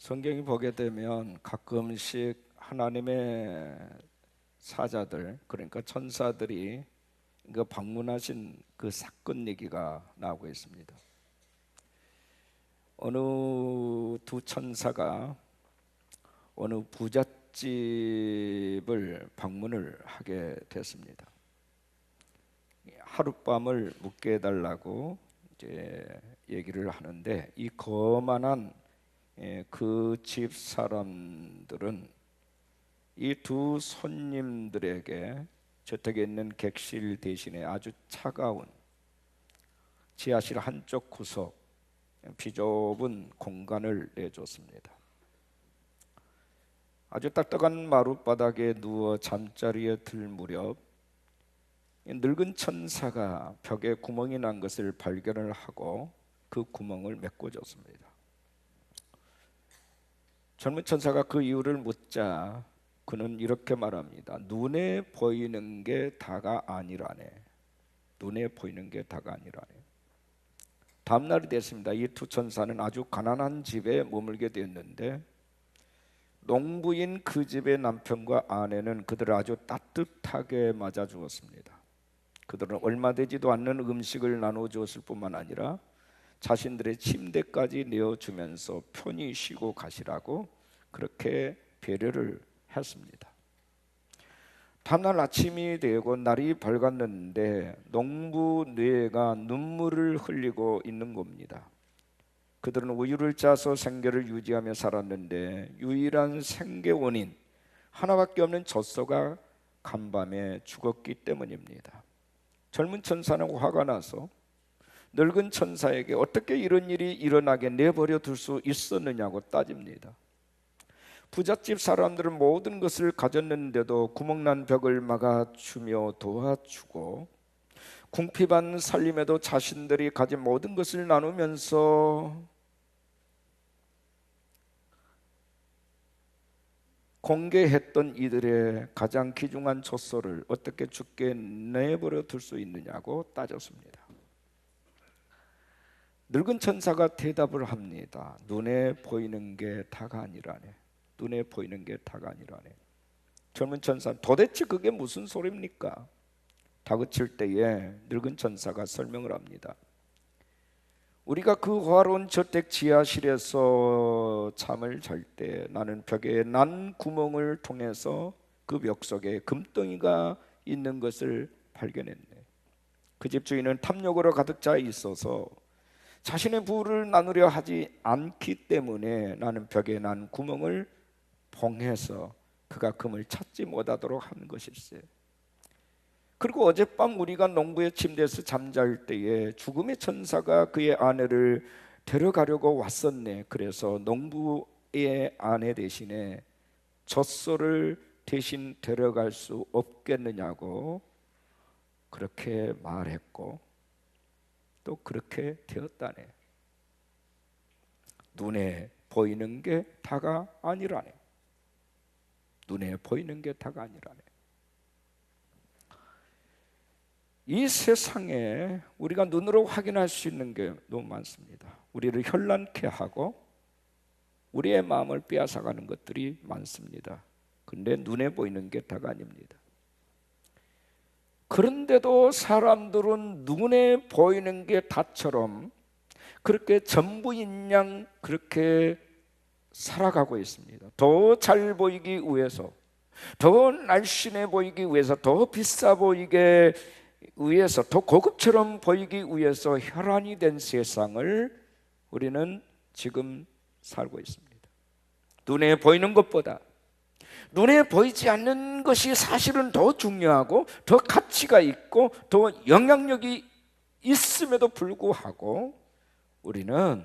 성경이 보게 되면 가끔씩 하나님의 사자들, 그러니까 천사들이 방문하신 그 사건 얘기가 나오고 있습니다. 어느 두 천사가 어느 부잣집을 방문을 하게 됐습니다. 하룻밤을 묵게 해달라고 이제 얘기를 하는데, 이 거만한 그 집 사람들은 이 두 손님들에게 저택에 있는 객실 대신에 아주 차가운 지하실 한쪽 구석 비좁은 공간을 내줬습니다. 아주 딱딱한 마룻바닥에 누워 잠자리에 들 무렵 늙은 천사가 벽에 구멍이 난 것을 발견을 하고 그 구멍을 메꿔줬습니다. 젊은 천사가 그 이유를 묻자 그는 이렇게 말합니다. 눈에 보이는 게 다가 아니라네. 눈에 보이는 게 다가 아니라네. 다음 날이 됐습니다. 이 두 천사는 아주 가난한 집에 머물게 되었는데, 농부인 그 집의 남편과 아내는 그들을 아주 따뜻하게 맞아 주었습니다. 그들은 얼마 되지도 않는 음식을 나눠 주었을 뿐만 아니라 자신들의 침대까지 내어주면서 편히 쉬고 가시라고 그렇게 배려를 했습니다. 다음날 아침이 되고 날이 밝았는데 농부 뇌가 눈물을 흘리고 있는 겁니다. 그들은 우유를 짜서 생계를 유지하며 살았는데 유일한 생계 원인 하나밖에 없는 젖소가 간밤에 죽었기 때문입니다. 젊은 천사는 화가 나서 늙은 천사에게 어떻게 이런 일이 일어나게 내버려 둘 수 있었느냐고 따집니다. 부잣집 사람들은 모든 것을 가졌는데도 구멍난 벽을 막아주며 도와주고, 궁핍한 살림에도 자신들이 가진 모든 것을 나누면서 공개했던 이들의 가장 귀중한 젖소를 어떻게 죽게 내버려 둘 수 있느냐고 따졌습니다. 늙은 천사가 대답을 합니다. 눈에 보이는 게 다가 아니라네. 눈에 보이는 게 다가 아니라네. 젊은 천사, 도대체 그게 무슨 소리입니까? 다그칠 때에 늙은 천사가 설명을 합니다. 우리가 그 화로운 저택 지하실에서 잠을 잘 때 나는 벽에 난 구멍을 통해서 그 벽 속에 금덩이가 있는 것을 발견했네. 그 집 주인은 탐욕으로 가득 차 있어서 자신의 부를 나누려 하지 않기 때문에 나는 벽에 난 구멍을 봉해서 그가 금을 찾지 못하도록 한 것일세. 그리고 어젯밤 우리가 농부의 침대에서 잠잘 때에 죽음의 천사가 그의 아내를 데려가려고 왔었네. 그래서 농부의 아내 대신에 젖소를 대신 데려갈 수 없겠느냐고 그렇게 말했고, 또 그렇게 되었다네. 눈에 보이는 게 다가 아니라네. 눈에 보이는 게 다가 아니라네. 이 세상에 우리가 눈으로 확인할 수 있는 게 너무 많습니다. 우리를 현란케 하고 우리의 마음을 빼앗아가는 것들이 많습니다. 근데 눈에 보이는 게 다가 아닙니다. 그런데도 사람들은 눈에 보이는 게 다처럼 그렇게 전부인 양 그렇게 살아가고 있습니다. 더 잘 보이기 위해서, 더 날씬해 보이기 위해서, 더 비싸 보이게 위해서, 더 고급처럼 보이기 위해서 혈안이 된 세상을 우리는 지금 살고 있습니다. 눈에 보이는 것보다 눈에 보이지 않는 것이 사실은 더 중요하고 더 가치가 있고 더 영향력이 있음에도 불구하고 우리는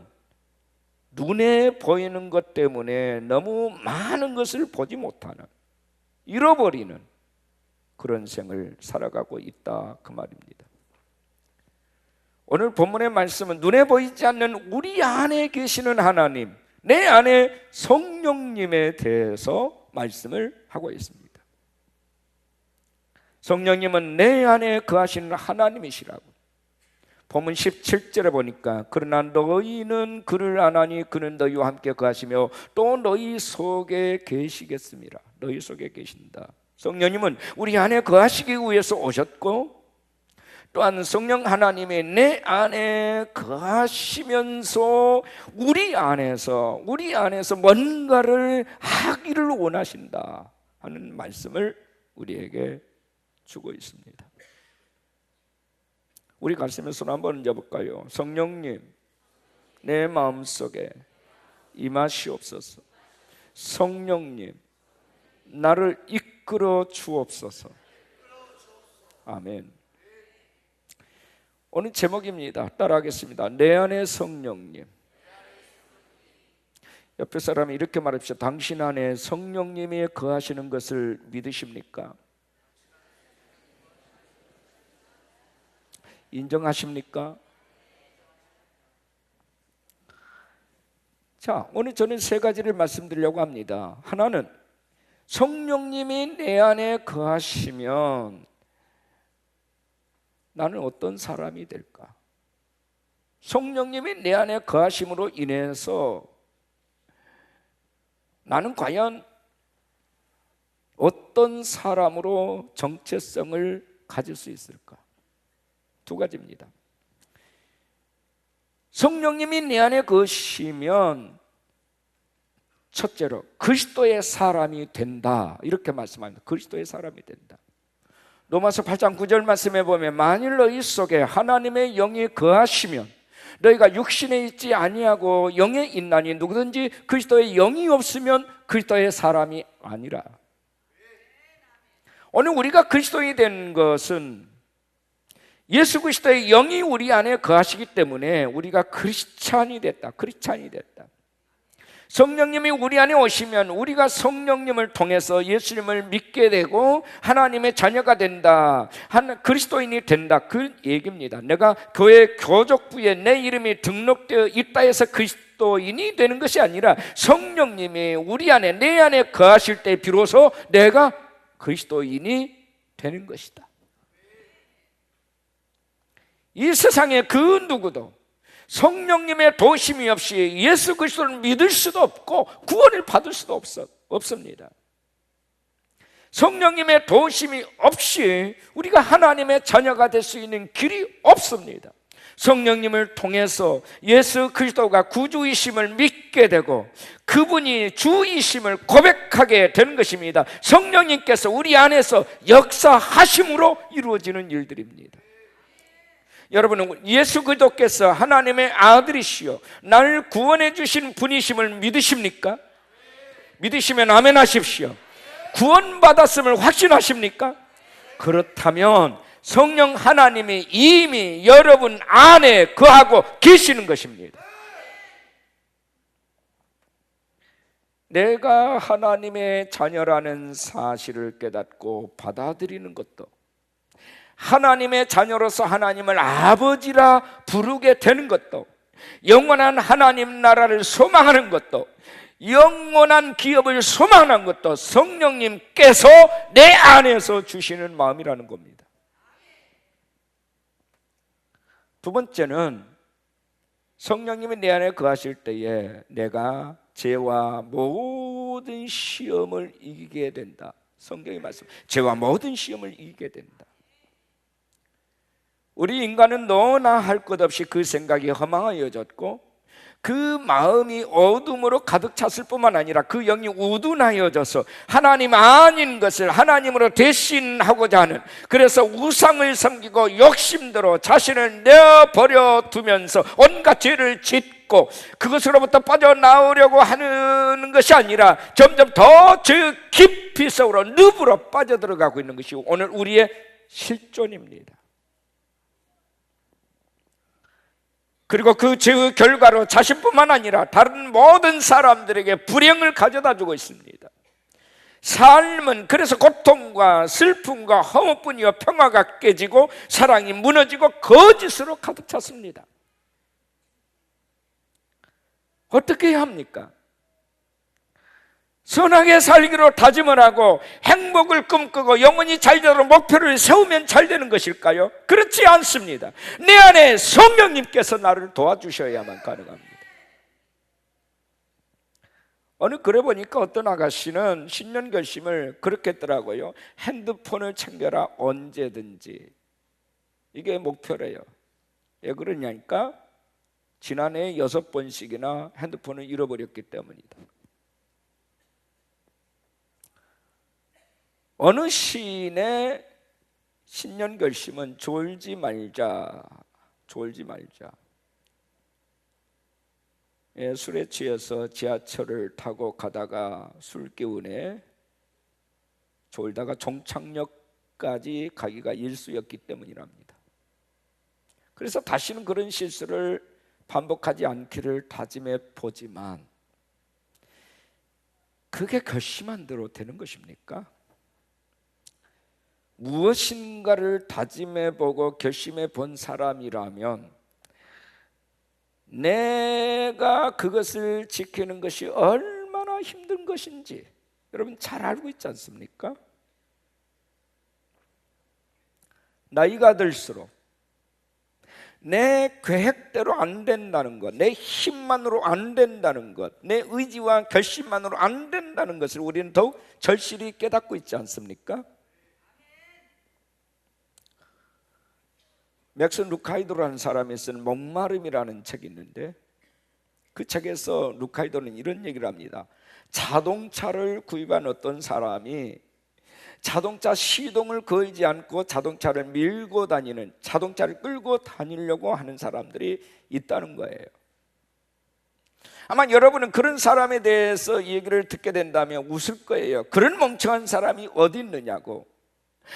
눈에 보이는 것 때문에 너무 많은 것을 보지 못하는, 잃어버리는 그런 생을 살아가고 있다 그 말입니다. 오늘 본문의 말씀은 눈에 보이지 않는 우리 안에 계시는 하나님, 내 안에 성령님에 대해서 말씀을 하고 있습니다. 성령님은 내 안에 거하시는 하나님이시라고. 본문 17절에 보니까 그러나 너희는 그를 아나니 그는 너희와 함께 거하시며 또 너희 속에 계시겠습니다. 너희 속에 계신다. 성령님은 우리 안에 거하시기 위해서 오셨고, 또한 성령 하나님이 내 안에 거하시면서 우리 안에서 뭔가를 하기를 원하신다 하는 말씀을 우리에게 주고 있습니다. 우리 가슴에 손 한번 얹어볼까요? 성령님, 내 마음속에 임하시옵소서. 성령님, 나를 이끌어 주옵소서. 아멘. 오늘 제목입니다. 따라하겠습니다. 내 안에 성령님. 옆에 사람이 이렇게 말합시다. 당신 안에 성령님이 거하시는 것을 믿으십니까? 인정하십니까? 자, 오늘 저는 세 가지를 말씀드리려고 합니다. 하나는 성령님이 내 안에 거하시면 나는 어떤 사람이 될까? 성령님이 내 안에 거하심으로 인해서 나는 과연 어떤 사람으로 정체성을 가질 수 있을까? 두 가지입니다. 성령님이 내 안에 거하시면 첫째로 그리스도의 사람이 된다, 이렇게 말씀합니다. 그리스도의 사람이 된다. 로마서 8장 9절 말씀에 보면 만일 너희 속에 하나님의 영이 거하시면 너희가 육신에 있지 아니하고 영에 있나니 누구든지 그리스도의 영이 없으면 그리스도의 사람이 아니라. 오늘 우리가 그리스도인이 된 것은 예수 그리스도의 영이 우리 안에 거하시기 때문에 우리가 크리스찬이 됐다. 성령님이 우리 안에 오시면 우리가 성령님을 통해서 예수님을 믿게 되고 하나님의 자녀가 된다, 그리스도인이 된다, 그 얘기입니다. 내가 교회 교족부에 내 이름이 등록되어 있다 해서 그리스도인이 되는 것이 아니라 성령님이 우리 안에, 내 안에 거하실 때 비로소 내가 그리스도인이 되는 것이다. 이 세상에 그 누구도 성령님의 도심이 없이 예수 그리스도를 믿을 수도 없고 구원을 받을 수도 없습니다. 성령님의 도심이 없이 우리가 하나님의 자녀가 될 수 있는 길이 없습니다. 성령님을 통해서 예수 그리스도가 구주이심을 믿게 되고 그분이 주이심을 고백하게 되는 것입니다. 성령님께서 우리 안에서 역사하심으로 이루어지는 일들입니다. 여러분은 예수 그리스도께서 하나님의 아들이시요 나를 구원해 주신 분이심을 믿으십니까? 믿으시면 아멘 하십시오. 구원받았음을 확신하십니까? 그렇다면 성령 하나님이 이미 여러분 안에 거하고 계시는 것입니다. 내가 하나님의 자녀라는 사실을 깨닫고 받아들이는 것도, 하나님의 자녀로서 하나님을 아버지라 부르게 되는 것도, 영원한 하나님 나라를 소망하는 것도, 영원한 기업을 소망하는 것도 성령님께서 내 안에서 주시는 마음이라는 겁니다. 두 번째는 성령님이 내 안에 거하실 때에 내가 죄와 모든 시험을 이기게 된다. 성경이 말씀, 죄와 모든 시험을 이기게 된다. 우리 인간은 너나 할 것 없이 그 생각이 허망하여졌고 그 마음이 어둠으로 가득 찼을 뿐만 아니라 그 영이 우둔하여져서 하나님 아닌 것을 하나님으로 대신하고자 하는, 그래서 우상을 섬기고 욕심대로 자신을 내버려 두면서 온갖 죄를 짓고 그것으로부터 빠져나오려고 하는 것이 아니라 점점 더 저 깊이 속으로 늪으로 빠져들어가고 있는 것이 오늘 우리의 실존입니다. 그리고 그 죄의 결과로 자신뿐만 아니라 다른 모든 사람들에게 불행을 가져다 주고 있습니다. 삶은 그래서 고통과 슬픔과 허무뿐이요 평화가 깨지고 사랑이 무너지고 거짓으로 가득 찼습니다. 어떻게 해야 합니까? 선하게 살기로 다짐을 하고 행복을 꿈꾸고 영원히 잘 되도록 목표를 세우면 잘 되는 것일까요? 그렇지 않습니다. 내 안에 성령님께서 나를 도와주셔야만 가능합니다. 어느 글에 보니까 어떤 아가씨는 신년 결심을 그렇게 했더라고요. 핸드폰을 챙겨라 언제든지. 이게 목표래요. 왜 그러냐니까 지난해 6번씩이나 핸드폰을 잃어버렸기 때문이다. 어느 시인의 신년 결심은 졸지 말자, 졸지 말자. 예, 술에 취해서 지하철을 타고 가다가 술 기운에 졸다가 종착역까지 가기가 일쑤였기 때문이랍니다. 그래서 다시는 그런 실수를 반복하지 않기를 다짐해 보지만 그게 결심한 대로 되는 것입니까? 무엇인가를 다짐해 보고 결심해 본 사람이라면 내가 그것을 지키는 것이 얼마나 힘든 것인지 여러분 잘 알고 있지 않습니까? 나이가 들수록 내 계획대로 안 된다는 것, 내 힘만으로 안 된다는 것, 내 의지와 결심만으로 안 된다는 것을 우리는 더욱 절실히 깨닫고 있지 않습니까? 맥스 루카이도라는 사람이 쓴 목마름이라는 책이 있는데 그 책에서 루카이도는 이런 얘기를 합니다. 자동차를 구입한 어떤 사람이 자동차 시동을 걸지 않고 자동차를 밀고 다니는, 자동차를 끌고 다니려고 하는 사람들이 있다는 거예요. 아마 여러분은 그런 사람에 대해서 이 얘기를 듣게 된다면 웃을 거예요. 그런 멍청한 사람이 어디 있느냐고.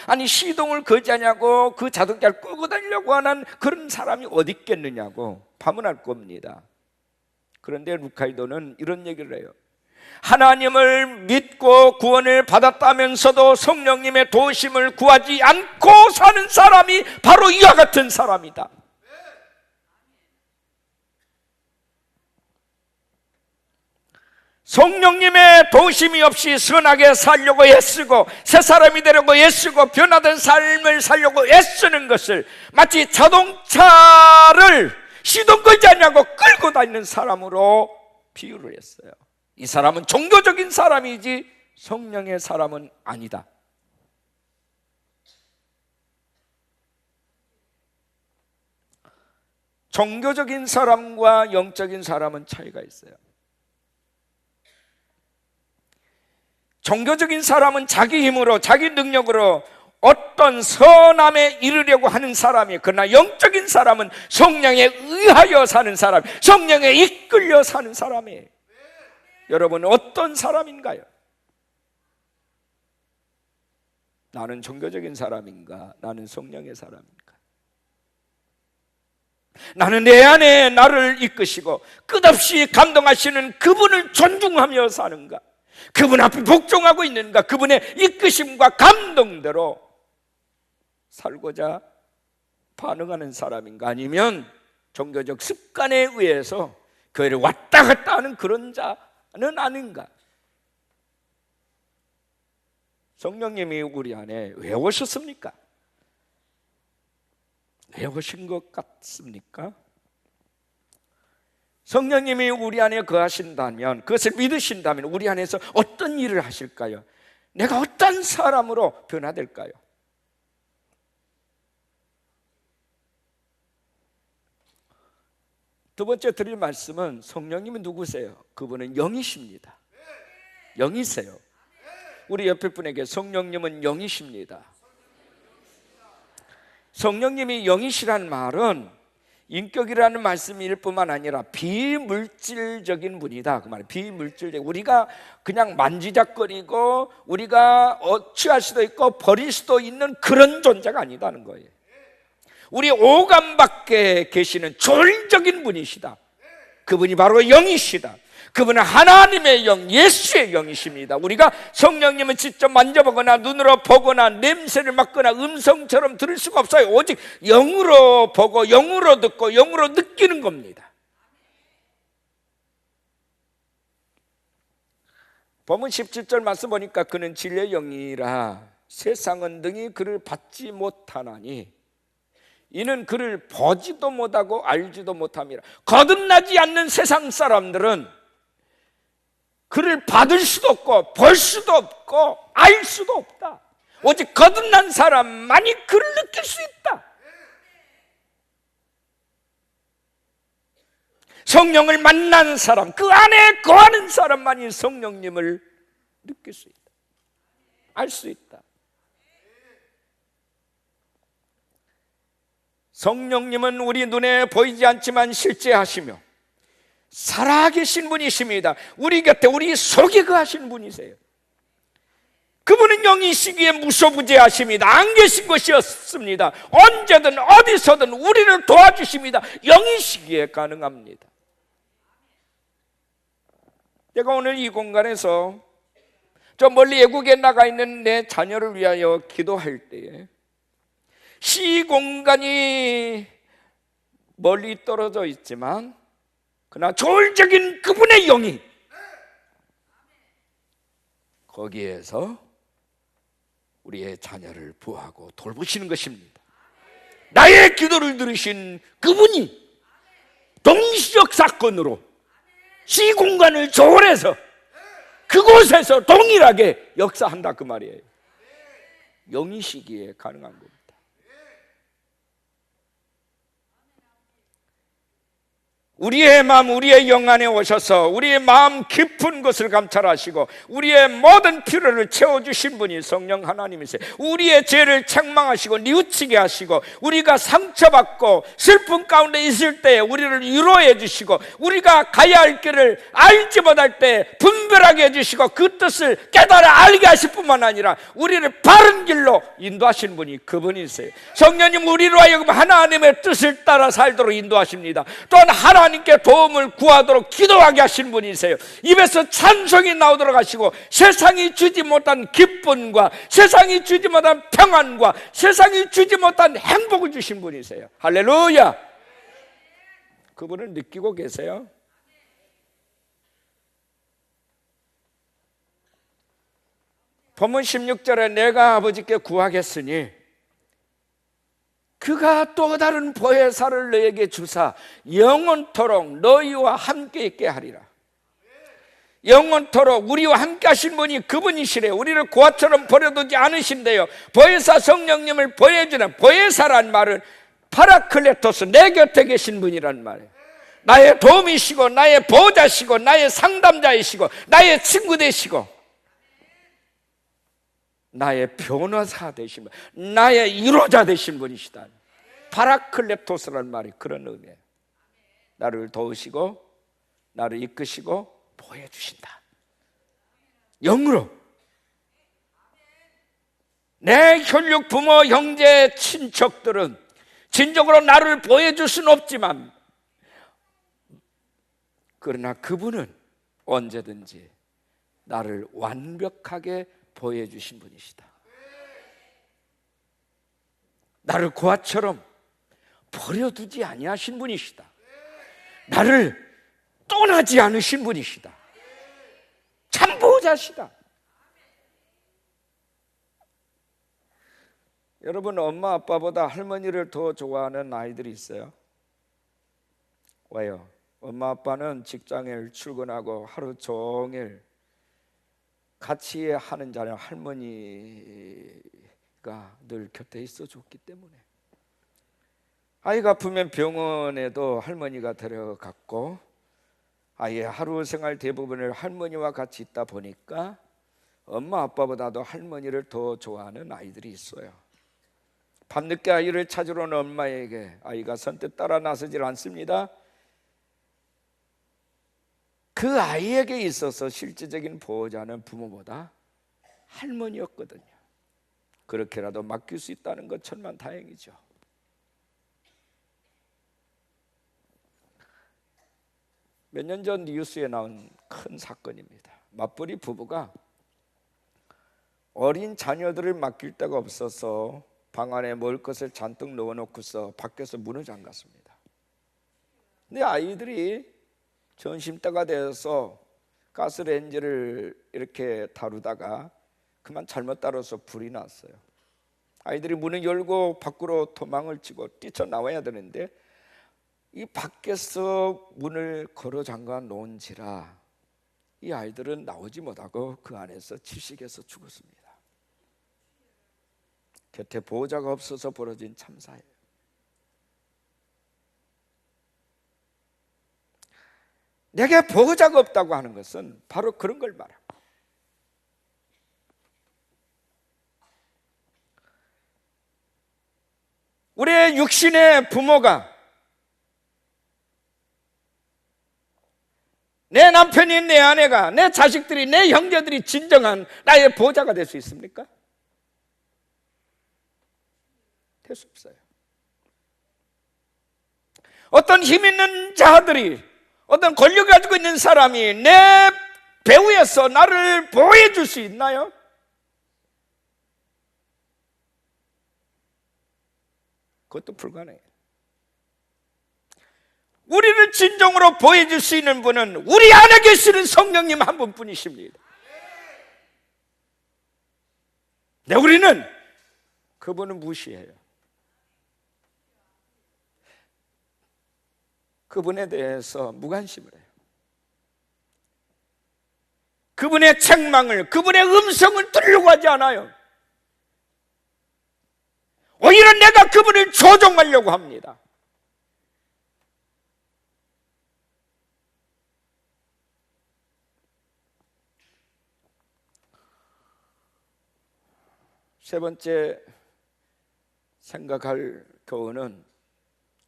아니 시동을 걸지 않냐고 그 자동차를 끌고 다니려고 하는 그런 사람이 어디 있겠느냐고 반문할 겁니다. 그런데 루카이도는 이런 얘기를 해요. 하나님을 믿고 구원을 받았다면서도 성령님의 도우심을 구하지 않고 사는 사람이 바로 이와 같은 사람이다. 성령님의 도우심이 없이 선하게 살려고 애쓰고 새 사람이 되려고 애쓰고 변화된 삶을 살려고 애쓰는 것을 마치 자동차를 시동 걸지 않냐고 끌고 다니는 사람으로 비유를 했어요. 이 사람은 종교적인 사람이지 성령의 사람은 아니다. 종교적인 사람과 영적인 사람은 차이가 있어요. 종교적인 사람은 자기 힘으로 자기 능력으로 어떤 선함에 이르려고 하는 사람이에요. 그러나 영적인 사람은 성령에 의하여 사는 사람, 성령에 이끌려 사는 사람이에요. 여러분은 어떤 사람인가요? 나는 종교적인 사람인가? 나는 성령의 사람인가? 나는 내 안에 나를 이끄시고 끝없이 감동하시는 그분을 존중하며 사는가? 그분 앞에 복종하고 있는가? 그분의 이끄심과 감동대로 살고자 반응하는 사람인가? 아니면 종교적 습관에 의해서 교회를 왔다 갔다 하는 그런 자는 아닌가? 성령님이 우리 안에 왜 오셨습니까? 왜 오신 것 같습니까? 성령님이 우리 안에 거하신다면, 그것을 믿으신다면 우리 안에서 어떤 일을 하실까요? 내가 어떤 사람으로 변화될까요? 두 번째 드릴 말씀은 성령님은 누구세요? 그분은 영이십니다. 영이세요. 우리 옆에 분에게 성령님은 영이십니다. 성령님이 영이시란 말은 인격이라는 말씀일 뿐만 아니라 비물질적인 분이다 그 말이에요. 비물질적, 우리가 그냥 만지작거리고 우리가 취할 수도 있고 버릴 수도 있는 그런 존재가 아니다는 거예요. 우리 오감 밖에 계시는 조율적인 분이시다. 그분이 바로 영이시다. 그분은 하나님의 영, 예수의 영이십니다. 우리가 성령님을 직접 만져보거나 눈으로 보거나 냄새를 맡거나 음성처럼 들을 수가 없어요. 오직 영으로 보고 영으로 듣고 영으로 느끼는 겁니다. 본문 17절 말씀 보니까 그는 진리의 영이라 세상은 능히 그를 받지 못하나니 이는 그를 보지도 못하고 알지도 못함이라. 거듭나지 않는 세상 사람들은 그를 받을 수도 없고 볼 수도 없고 알 수도 없다. 오직 거듭난 사람만이 그를 느낄 수 있다. 성령을 만난 사람, 그 안에 거하는 사람만이 성령님을 느낄 수 있다, 알 수 있다. 성령님은 우리 눈에 보이지 않지만 실제 하시며 살아계신 분이십니다. 우리 곁에 우리 속에 거하신 분이세요. 그분은 영이시기에 무소부재하십니다. 안 계신 것이 없습니다. 언제든 어디서든 우리를 도와주십니다. 영이시기에 가능합니다. 내가 오늘 이 공간에서 저 멀리 외국에 나가 있는 내 자녀를 위하여 기도할 때에 시공간이 멀리 떨어져 있지만 그러나 조울적인 그분의 영이 거기에서 우리의 자녀를 보호하고 돌보시는 것입니다. 나의 기도를 들으신 그분이 동시적 사건으로 시공간을 초월해서 그곳에서 동일하게 역사한다 그 말이에요. 영이시기에 가능한 겁니다. 우리의 마음, 우리의 영 안에 오셔서 우리의 마음 깊은 것을 감찰하시고 우리의 모든 필요를 채워주신 분이 성령 하나님이세요. 우리의 죄를 책망하시고 뉘우치게 하시고 우리가 상처받고 슬픔 가운데 있을 때 우리를 위로해 주시고 우리가 가야 할 길을 알지 못할 때 분별하게 해주시고 그 뜻을 깨달아 알게 하실 뿐만 아니라 우리를 바른 길로 인도하시는 분이 그분이세요. 성령님 우리로 하여금 하나님의 뜻을 따라 살도록 인도하십니다. 또한 하나님께 도움을 구하도록 기도하게 하신 분이세요. 입에서 찬송이 나오도록 하시고 세상이 주지 못한 기쁨과 세상이 주지 못한 평안과 세상이 주지 못한 행복을 주신 분이세요. 할렐루야. 그분을 느끼고 계세요? 본문 16절에 내가 아버지께 구하겠으니 그가 또 다른 보혜사를 너에게 주사 영원토록 너희와 함께 있게 하리라. 영원토록 우리와 함께 하신 분이 그분이시래. 우리를 고아처럼 버려두지 않으신대요. 보혜사 성령님을 보여주는 보혜사란 말은 파라클레토스, 내 곁에 계신 분이란 말이에요. 나의 도움이시고 나의 보호자시고 나의 상담자이시고 나의 친구 되시고 나의 변호사 되신 분, 나의 위로자 되신 분이시다. 파라클레토스라는 말이 그런 의미예요. 나를 도우시고 나를 이끄시고 보호해 주신다. 영으로. 내 혈육 부모 형제 친척들은 진정으로 나를 보호해 줄 수는 없지만 그러나 그분은 언제든지 나를 완벽하게 보호해 주신 분이시다. 나를 고아처럼 버려두지 아니하신 분이시다. 나를 떠나지 않으신 분이시다. 참 보호자시다. 여러분, 엄마 아빠보다 할머니를 더 좋아하는 아이들이 있어요. 왜요? 엄마 아빠는 직장에 출근하고 하루 종일 같이 하는 자는 할머니가 늘 곁에 있어 줬기 때문에 아이가 아프면 병원에도 할머니가 데려갔고 아이의 하루 생활 대부분을 할머니와 같이 있다 보니까 엄마 아빠보다도 할머니를 더 좋아하는 아이들이 있어요. 밤늦게 아이를 찾으러 오는 엄마에게 아이가 선뜻 따라 나서질 않습니다. 그 아이에게 있어서 실질적인 보호자는 부모보다 할머니였거든요. 그렇게라도 맡길 수 있다는 것 천만 다행이죠. 몇 년 전 뉴스에 나온 큰 사건입니다. 맞벌이 부부가 어린 자녀들을 맡길 데가 없어서 방 안에 먹을 것을 잔뜩 넣어놓고서 밖에서 문을 잠갔습니다. 근데 아이들이 점심때가 되어서 가스레인지를 이렇게 다루다가 그만 잘못 다뤄서 불이 났어요. 아이들이 문을 열고 밖으로 도망을 치고 뛰쳐나와야 되는데 이 밖에서 문을 걸어 잠가 놓은지라 이 아이들은 나오지 못하고 그 안에서 질식해서 죽었습니다. 곁에 보호자가 없어서 벌어진 참사예요. 내게 보호자가 없다고 하는 것은 바로 그런 걸 말합니다. 우리의 육신의 부모가 내 남편이, 내 아내가, 내 자식들이, 내 형제들이 진정한 나의 보호자가 될 수 있습니까? 될 수 없어요. 어떤 힘 있는 자들이, 어떤 권력을 가지고 있는 사람이 내 배후에서 나를 보호해 줄 수 있나요? 그것도 불가능해요. 우리를 진정으로 보호해 줄 수 있는 분은 우리 안에 계시는 성령님 한 분뿐이십니다. 근데 우리는 그분을 무시해요. 그분에 대해서 무관심을 해요. 그분의 책망을, 그분의 음성을 들으려고 하지 않아요. 오히려 내가 그분을 조종하려고 합니다. 세 번째 생각할 교훈은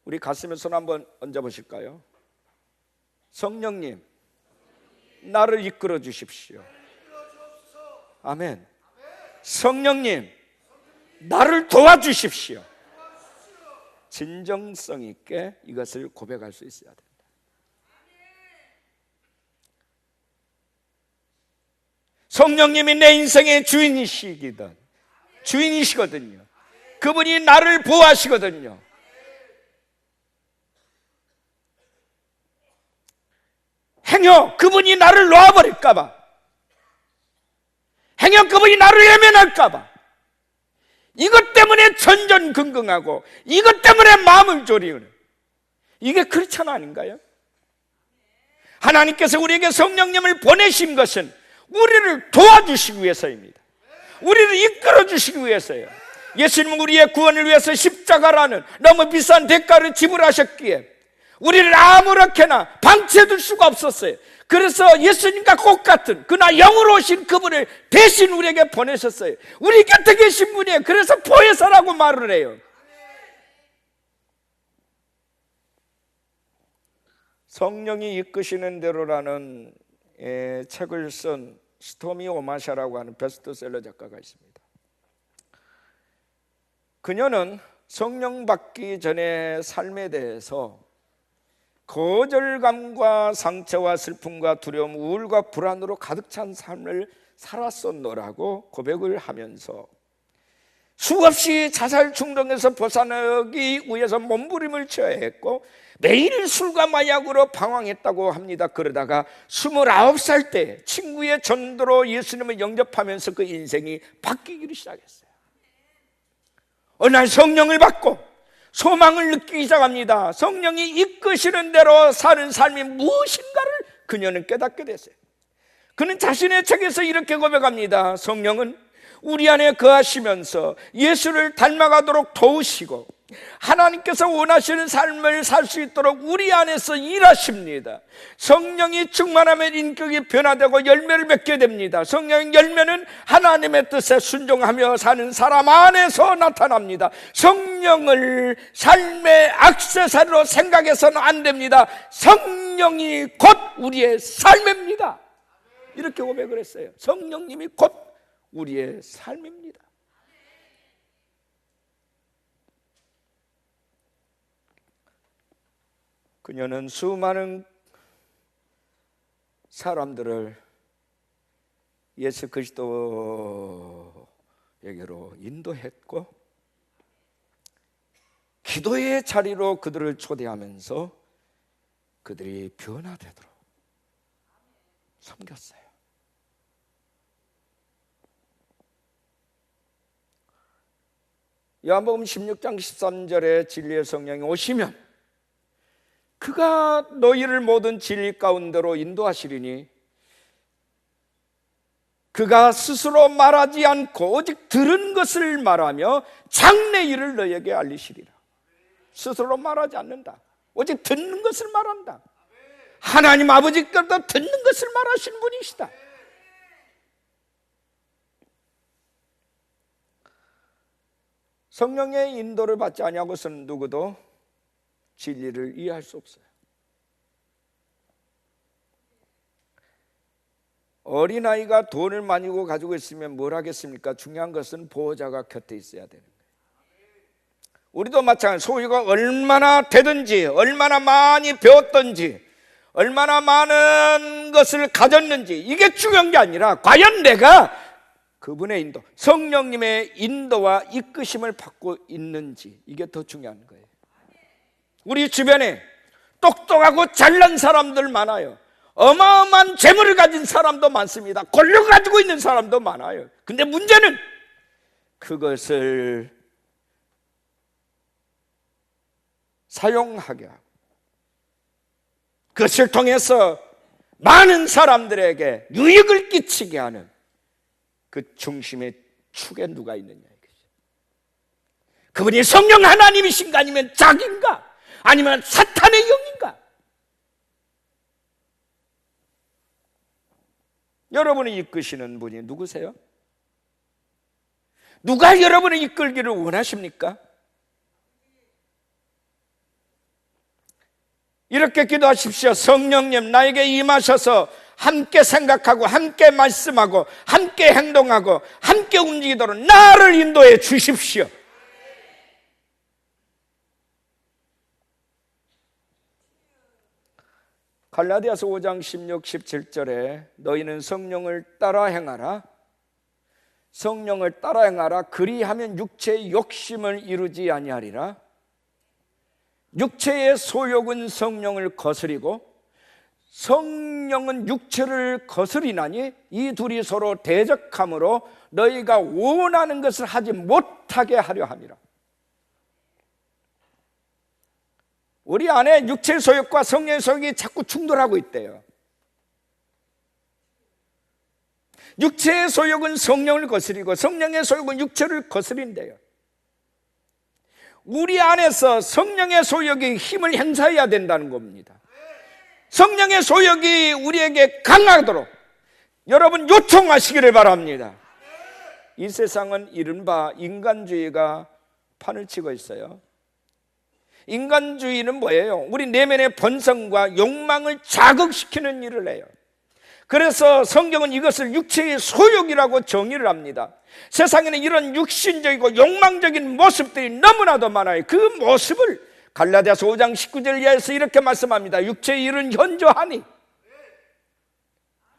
우리 가슴에 손 한번 얹어 보실까요? 성령님, 나를 이끌어 주십시오. 아멘. 성령님, 나를 도와주십시오. 진정성 있게 이것을 고백할 수 있어야 됩니다. 성령님이 내 인생의 주인이시거든요. 그분이 나를 보호하시거든요. 행여 그분이 나를 놓아버릴까봐, 행여 그분이 나를 외면할까봐, 이것 때문에 전전긍긍하고 이것 때문에 마음을 졸이는, 이게 크리스찬 아닌가요? 하나님께서 우리에게 성령님을 보내신 것은 우리를 도와주시기 위해서입니다. 우리를 이끌어 주시기 위해서예요. 예수님은 우리의 구원을 위해서 십자가라는 너무 비싼 대가를 지불하셨기에 우리를 아무렇게나 방치해둘 수가 없었어요. 그래서 예수님과 똑같은 그나 영으로 오신 그분을 대신 우리에게 보내셨어요. 우리 곁에 계신 분이에요. 그래서 보혜사라고 말을 해요. 성령이 이끄시는 대로라는 책을 쓴 스토미 오마샤라고 하는 베스트셀러 작가가 있습니다. 그녀는 성령 받기 전의 삶에 대해서 거절감과 상처와 슬픔과 두려움, 우울과 불안으로 가득 찬 삶을 살았었노라고 고백을 하면서 수없이 자살 충동에서 벗어나기 위해서 몸부림을 쳐야 했고 매일 술과 마약으로 방황했다고 합니다. 그러다가 29살 때 친구의 전도로 예수님을 영접하면서 그 인생이 바뀌기를 시작했어요. 어느 날 성령을 받고 소망을 느끼기 시작합니다. 성령이 이끄시는 대로 사는 삶이 무엇인가를 그녀는 깨닫게 됐어요. 그는 자신의 책에서 이렇게 고백합니다. 성령은 우리 안에 거하시면서 예수를 닮아가도록 도우시고 하나님께서 원하시는 삶을 살 수 있도록 우리 안에서 일하십니다. 성령이 충만하면 인격이 변화되고 열매를 맺게 됩니다. 성령의 열매는 하나님의 뜻에 순종하며 사는 사람 안에서 나타납니다. 성령을 삶의 액세서리로 생각해서는 안 됩니다. 성령이 곧 우리의 삶입니다. 이렇게 고백을 했어요. 성령님이 곧 우리의 삶입니다. 그녀는 수많은 사람들을 예수 그리스도에게로 인도했고 기도의 자리로 그들을 초대하면서 그들이 변화되도록 섬겼어요. 요한복음 16장 13절에 진리의 성령이 오시면 그가 너희를 모든 진리 가운데로 인도하시리니 그가 스스로 말하지 않고 오직 들은 것을 말하며 장래 일을 너희에게 알리시리라. 스스로 말하지 않는다. 오직 듣는 것을 말한다. 하나님 아버지께서 듣는 것을 말하시는 분이시다. 성령의 인도를 받지 아니하고서는 누구도 진리를 이해할 수 없어요. 어린아이가 돈을 많이 가지고 있으면 뭘 하겠습니까? 중요한 것은 보호자가 곁에 있어야 되는 거예요. 우리도 마찬가지로 소유가 얼마나 되든지, 얼마나 많이 배웠든지, 얼마나 많은 것을 가졌는지, 이게 중요한 게 아니라 과연 내가 그분의 인도, 성령님의 인도와 이끄심을 받고 있는지, 이게 더 중요한 거예요. 우리 주변에 똑똑하고 잘난 사람들 많아요. 어마어마한 재물을 가진 사람도 많습니다. 권력 가지고 있는 사람도 많아요. 근데 문제는 그것을 사용하게 하고 그것을 통해서 많은 사람들에게 유익을 끼치게 하는 그 중심의 축에 누가 있느냐 이거죠. 그분이 성령 하나님이신가 아니면 자기인가 아니면 사탄의 영인가? 여러분이 이끄시는 분이 누구세요? 누가 여러분을 이끌기를 원하십니까? 이렇게 기도하십시오. 성령님 나에게 임하셔서 함께 생각하고 함께 말씀하고 함께 행동하고 함께 움직이도록 나를 인도해 주십시오. 갈라디아서 5장 16, 17절에 너희는 성령을 따라 행하라. 성령을 따라 행하라. 그리하면 육체의 욕심을 이루지 아니하리라. 육체의 소욕은 성령을 거스리고 성령은 육체를 거스리나니 이 둘이 서로 대적함으로 너희가 원하는 것을 하지 못하게 하려 함이라. 우리 안에 육체의 소욕과 성령의 소욕이 자꾸 충돌하고 있대요. 육체의 소욕은 성령을 거스리고 성령의 소욕은 육체를 거스린대요. 우리 안에서 성령의 소욕이 힘을 행사해야 된다는 겁니다. 성령의 소욕이 우리에게 강하도록 여러분 요청하시기를 바랍니다. 이 세상은 이른바 인간주의가 판을 치고 있어요. 인간주의는 뭐예요? 우리 내면의 본성과 욕망을 자극시키는 일을 해요. 그래서 성경은 이것을 육체의 소욕이라고 정의를 합니다. 세상에는 이런 육신적이고 욕망적인 모습들이 너무나도 많아요. 그 모습을 갈라디아서 5장 19절 이하에서 이렇게 말씀합니다. 육체의 일은 현저하니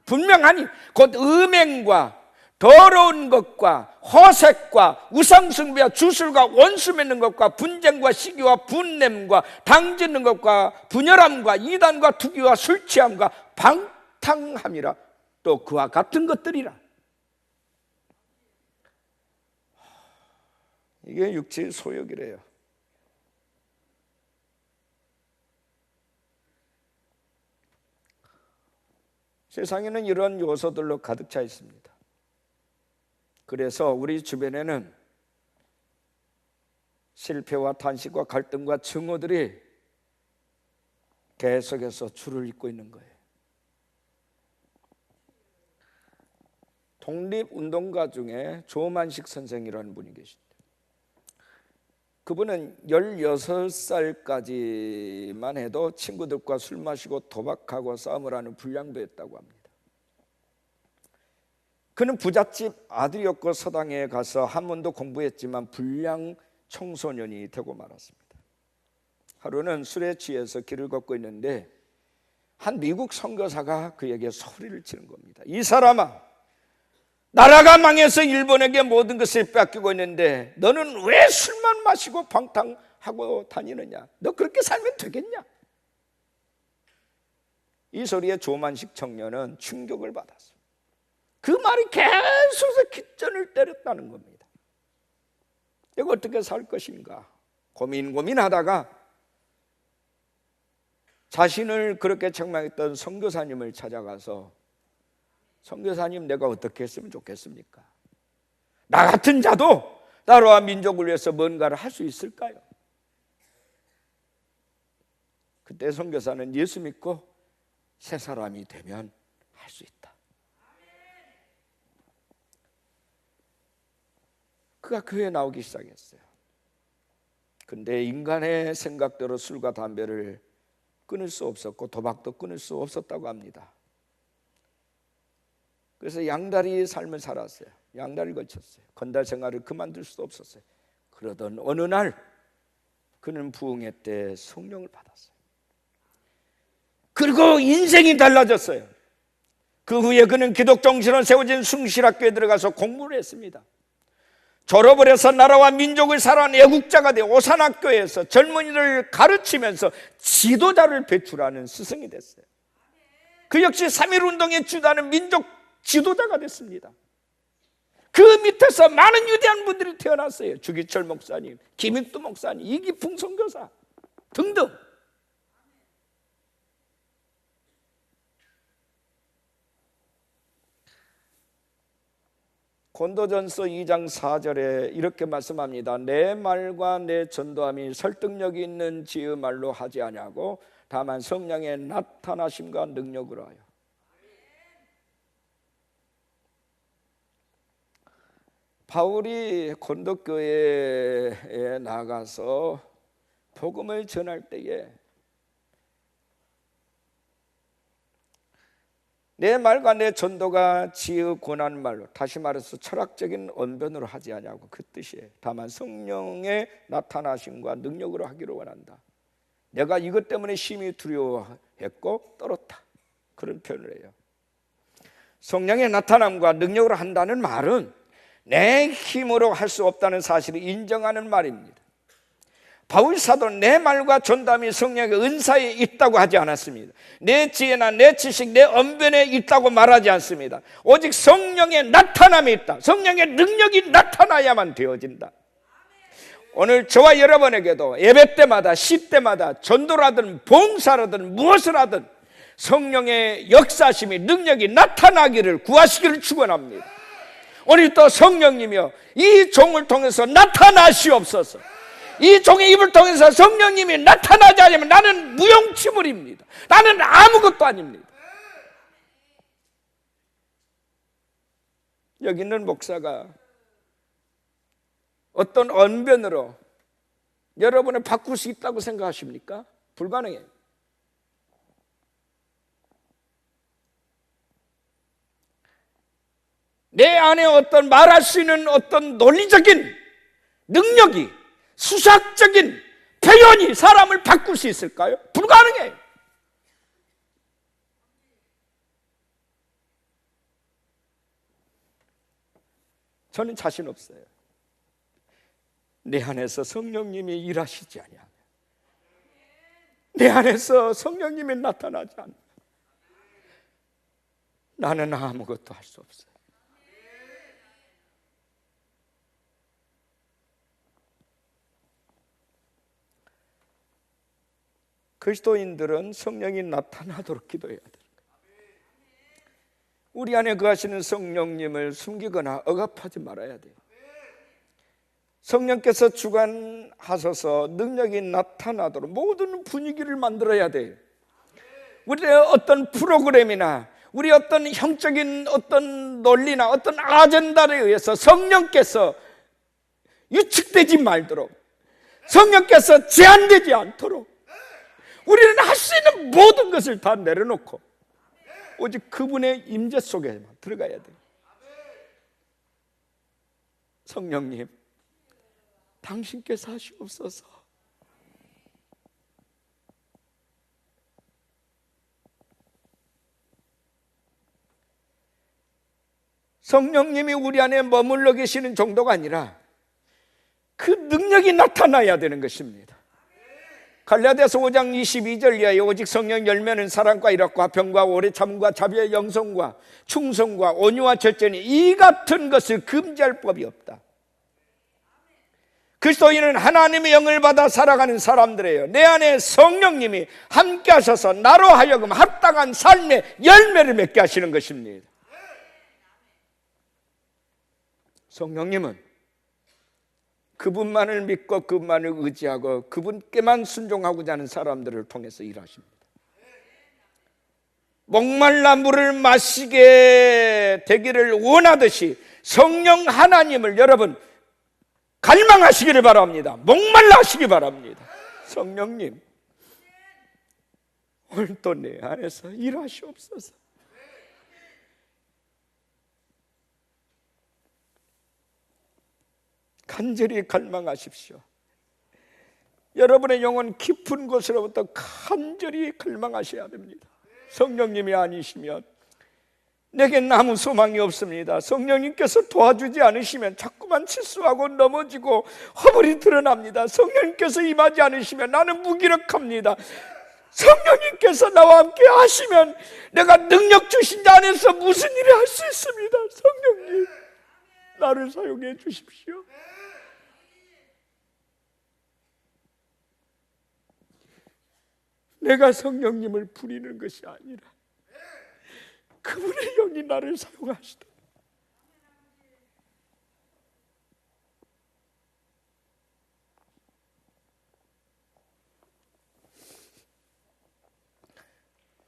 분명하니 곧 음행과 더러운 것과 허색과 우상숭배와 주술과 원수 맺는 것과 분쟁과 시기와 분냄과 당짓는 것과 분열함과 이단과 투기와 술취함과 방탕함이라 또 그와 같은 것들이라. 이게 육체의 소욕이래요. 세상에는 이런 요소들로 가득 차 있습니다. 그래서 우리 주변에는 실패와 탄식과 갈등과 증오들이 계속해서 줄을 잇고 있는 거예요. 독립운동가 중에 조만식 선생이라는 분이 계십니다. 그분은 16살까지만 해도 친구들과 술 마시고 도박하고 싸움을 하는 불량배였다고 합니다. 그는 부잣집 아들이었고 서당에 가서 한문도 공부했지만 불량 청소년이 되고 말았습니다. 하루는 술에 취해서 길을 걷고 있는데 한 미국 선교사가 그에게 소리를 치는 겁니다. 이 사람아, 나라가 망해서 일본에게 모든 것을 뺏기고 있는데 너는 왜 술만 마시고 방탕하고 다니느냐? 너 그렇게 살면 되겠냐? 이 소리에 조만식 청년은 충격을 받았어요. 그 말이 계속해서 귓전을 때렸다는 겁니다. 내가 어떻게 살 것인가 고민하다가 자신을 그렇게 책망했던 선교사님을 찾아가서, 선교사님, 내가 어떻게 했으면 좋겠습니까? 나 같은 자도 나라와 민족을 위해서 뭔가를 할 수 있을까요? 그때 선교사는 예수 믿고 새 사람이 되면 할 수 있다. 그가 교회에 나오기 시작했어요. 근데 인간의 생각대로 술과 담배를 끊을 수 없었고 도박도 끊을 수 없었다고 합니다. 그래서 양다리 삶을 살았어요. 양다리를 걸쳤어요. 건달 생활을 그만둘 수도 없었어요. 그러던 어느 날 그는 부흥회 때 성령을 받았어요. 그리고 인생이 달라졌어요. 그 후에 그는 기독정신으로 세워진 숭실학교에 들어가서 공부를 했습니다. 졸업을 해서 나라와 민족을 사랑하는 애국자가 되어 오산학교에서 젊은이를 가르치면서 지도자를 배출하는 스승이 됐어요. 그 역시 3.1운동에 주도하는 민족 지도자가 됐습니다. 그 밑에서 많은 위대한 분들이 태어났어요. 주기철 목사님, 김익두 목사님, 이기풍 선교사 등등. 고린도전서 2장 4절에 이렇게 말씀합니다. 내 말과 내 전도함이 설득력이 있는 지의 말로 하지 아니하고 다만 성령의 나타나심과 능력으로 하여. 바울이 고린도 교회에 나가서 복음을 전할 때에 내 말과 내 전도가 지의 권한 말로, 다시 말해서 철학적인 언변으로 하지 아니하고 그 뜻이에요. 다만 성령의 나타나심과 능력으로 하기를 원한다. 내가 이것 때문에 심히 두려워했고 떨었다. 그런 표현을 해요. 성령의 나타남과 능력으로 한다는 말은 내 힘으로 할 수 없다는 사실을 인정하는 말입니다. 바울 사도는 내 말과 전담이 성령의 은사에 있다고 하지 않았습니다. 내 지혜나 내 지식, 내 언변에 있다고 말하지 않습니다. 오직 성령의 나타남이 있다. 성령의 능력이 나타나야만 되어진다. 오늘 저와 여러분에게도 예배 때마다, 시 때마다 전도라든 봉사라든 무엇을 하든 성령의 역사심이, 능력이 나타나기를 구하시기를 축원합니다. 오늘 또 성령님이여 이 종을 통해서 나타나시옵소서. 이 종의 입을 통해서 성령님이 나타나지 않으면 나는 무용지물입니다. 나는 아무것도 아닙니다. 여기 있는 목사가 어떤 언변으로 여러분을 바꿀 수 있다고 생각하십니까? 불가능해요. 내 안에 어떤 말할 수 있는 어떤 논리적인 능력이, 수학적인 표현이 사람을 바꿀 수 있을까요? 불가능해요. 저는 자신 없어요. 내 안에서 성령님이 일하시지 아니하면, 내 안에서 성령님이 나타나지 않으면 나는 아무것도 할 수 없어요. 그리스도인들은 성령이 나타나도록 기도해야 돼요. 우리 안에 거하시는 성령님을 숨기거나 억압하지 말아야 돼요. 성령께서 주관하셔서 능력이 나타나도록 모든 분위기를 만들어야 돼요. 우리의 어떤 프로그램이나 우리 어떤 형적인 어떤 논리나 어떤 아젠다에 의해서 성령께서 유축되지 말도록, 성령께서 제한되지 않도록 우리는 할 수 있는 모든 것을 다 내려놓고 오직 그분의 임재 속에만 들어가야 돼요. 성령님, 당신께서 하시옵소서. 성령님이 우리 안에 머물러 계시는 정도가 아니라 그 능력이 나타나야 되는 것입니다. 갈라디아서 5장 22절 이하에 오직 성령 열매는 사랑과 희락과 화평과 오래 참음과 자비와 영성과 충성과 온유와 절제니 이 같은 것을 금지할 법이 없다. 그리스도인은 하나님의 영을 받아 살아가는 사람들이에요. 내 안에 성령님이 함께 하셔서 나로 하여금 합당한 삶의 열매를 맺게 하시는 것입니다. 성령님은 그분만을 믿고 그분만을 의지하고 그분께만 순종하고자 하는 사람들을 통해서 일하십니다. 목말라 물을 마시게 되기를 원하듯이 성령 하나님을 여러분 갈망하시기를 바랍니다. 목말라 하시기 바랍니다. 성령님, 오늘도 내 안에서 일하시옵소서. 간절히 갈망하십시오. 여러분의 영혼 깊은 곳으로부터 간절히 갈망하셔야 됩니다. 성령님이 아니시면 내겐 아무 소망이 없습니다. 성령님께서 도와주지 않으시면 자꾸만 실수하고 넘어지고 허물이 드러납니다. 성령님께서 임하지 않으시면 나는 무기력합니다. 성령님께서 나와 함께 하시면 내가 능력 주신 자 안에서 무슨 일을 할 수 있습니다. 성령님, 나를 사용해 주십시오. 내가 성령님을 부리는 것이 아니라 그분의 영이 나를 사용하시다.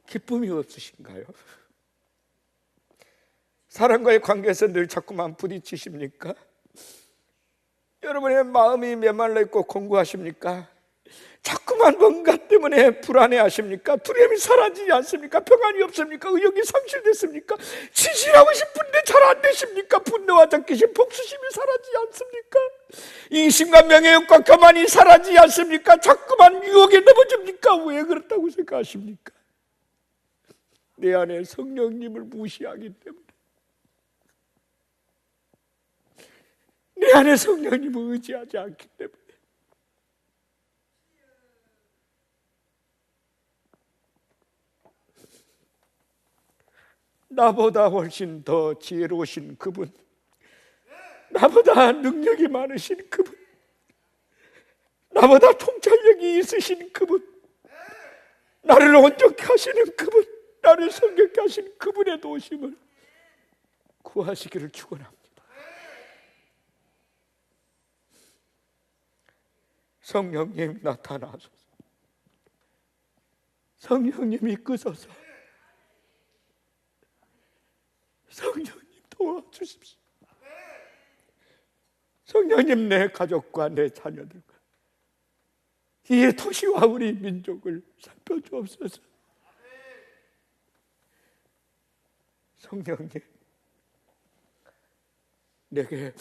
기쁨이 없으신가요? 사람과의 관계에서 늘 자꾸만 부딪히십니까? 여러분의 마음이 메말라 있고 공고하십니까? 자꾸만 뭔가 때문에 불안해하십니까? 두려움이 사라지지 않습니까? 평안이 없습니까? 의욕이 상실됐습니까? 지지하고 싶은데 잘 안 되십니까? 분노와 적개심, 복수심이 사라지지 않습니까? 인심과 명예욕과 교만이 사라지지 않습니까? 자꾸만 유혹에 넘어집니까? 왜 그렇다고 생각하십니까? 내 안에 성령님을 무시하기 때문에, 내 안에 성령님을 의지하지 않기 때문에. 나보다 훨씬 더 지혜로우신 그분, 나보다 능력이 많으신 그분, 나보다 통찰력이 있으신 그분, 나를 온전케 하시는 그분, 나를 성결케 하시는 그분의 도우심을 구하시기를 축원합니다. 성령님 나타나소서. 성령님이 이끄소서. 성령님 도와주십시오. 성령님, 내 가족과 내 자녀들과 이 도시와 우리 민족을 살펴주옵소서. 성령님, 내게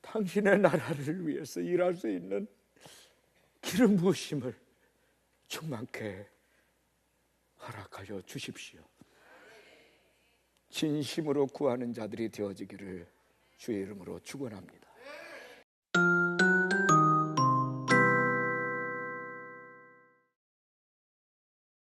당신의 나라를 위해서 일할 수 있는 기름 부으심을 충만케 허락하여 주십시오. 진심으로 구하는 자들이 되어지기를 주의 이름으로 축원합니다.